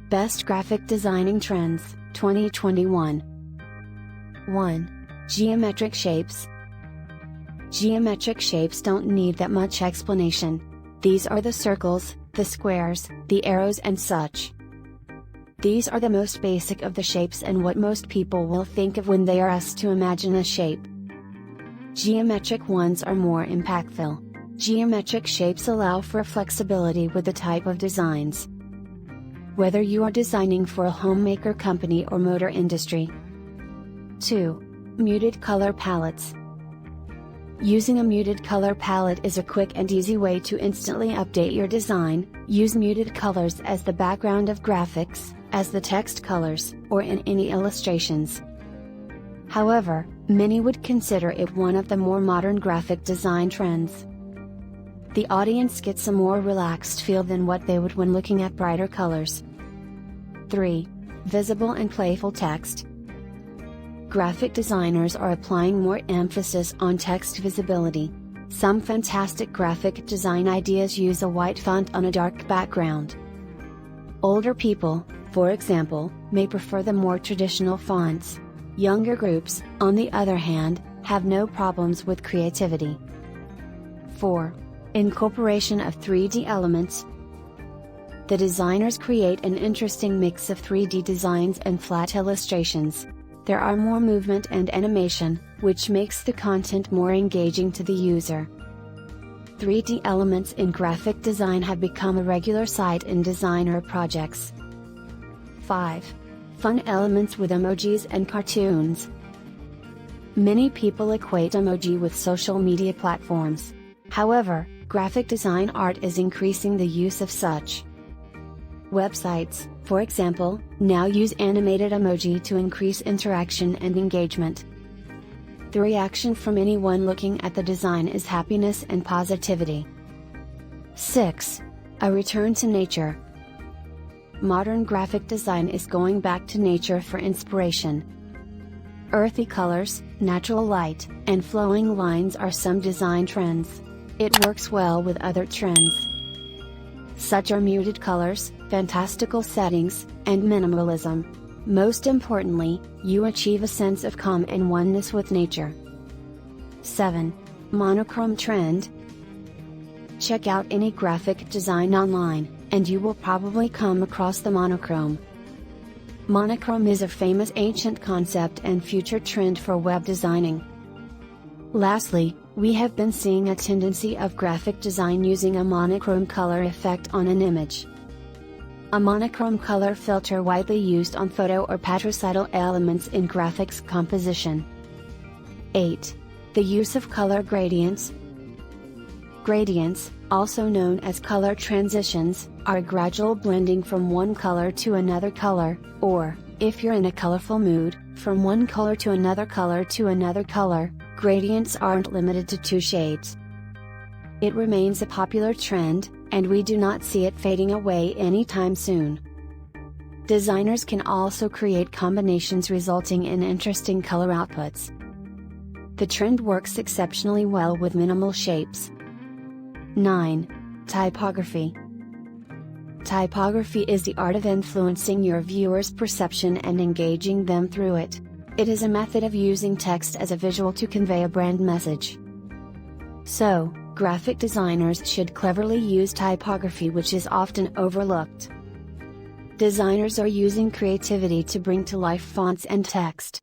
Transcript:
Best Graphic Designing Trends, 2021. 1. Geometric shapes. Geometric shapes don't need that much explanation. These are the circles, the squares, the arrows and such. These are the most basic of the shapes and what most people will think of when they are asked to imagine a shape. Geometric ones are more impactful. Geometric shapes allow for flexibility with the type of designs. Whether you are designing for a homemaker company or motor industry. 2. Muted color palettes. Using a muted color palette is a quick and easy way to instantly update your design. Use muted colors as the background of graphics, as the text colors, or in any illustrations. However, many would consider it one of the more modern graphic design trends. The audience gets a more relaxed feel than what they would when looking at brighter colors. 3. Visible and playful text. Graphic designers are applying more emphasis on text visibility. Some fantastic graphic design ideas use a white font on a dark background. Older people, for example, may prefer the more traditional fonts. Younger groups, on the other hand, have no problems with creativity. 4. Incorporation of 3D elements. The designers create an interesting mix of 3D designs and flat illustrations. There are more movement and animation, which makes the content more engaging to the user. 3D elements in graphic design have become a regular sight in designer projects. 5. Fun elements with emojis and cartoons. Many people equate emoji with social media platforms. However, graphic design art is increasing the use of such. Websites, for example, now use animated emoji to increase interaction and engagement. The reaction from anyone looking at the design is happiness and positivity. 6. A return to nature. Modern graphic design is going back to nature for inspiration. Earthy colors, natural light, and flowing lines are some design trends. It works well with other trends. Such are muted colors, fantastical settings, and minimalism. Most importantly, you achieve a sense of calm and oneness with nature. 7. Monochrome trend. Check out any graphic design online, and you will probably come across the monochrome. Monochrome is a famous ancient concept and future trend for web designing. Lastly, we have been seeing a tendency of graphic design using a monochrome color effect on an image. A monochrome color filter widely used on photo or patricital elements in graphics composition. 8. The use of color gradients. Gradients, also known as color transitions, are a gradual blending from one color to another color, or, if you're in a colorful mood, from one color to another color to another color. Gradients aren't limited to 2 shades. It remains a popular trend, and we do not see it fading away anytime soon. Designers can also create combinations resulting in interesting color outputs. The trend works exceptionally well with minimal shapes. 9. Typography. Typography is the art of influencing your viewers' perception and engaging them through it. It is a method of using text as a visual to convey a brand message. So, graphic designers should cleverly use typography, which is often overlooked. Designers are using creativity to bring to life fonts and text.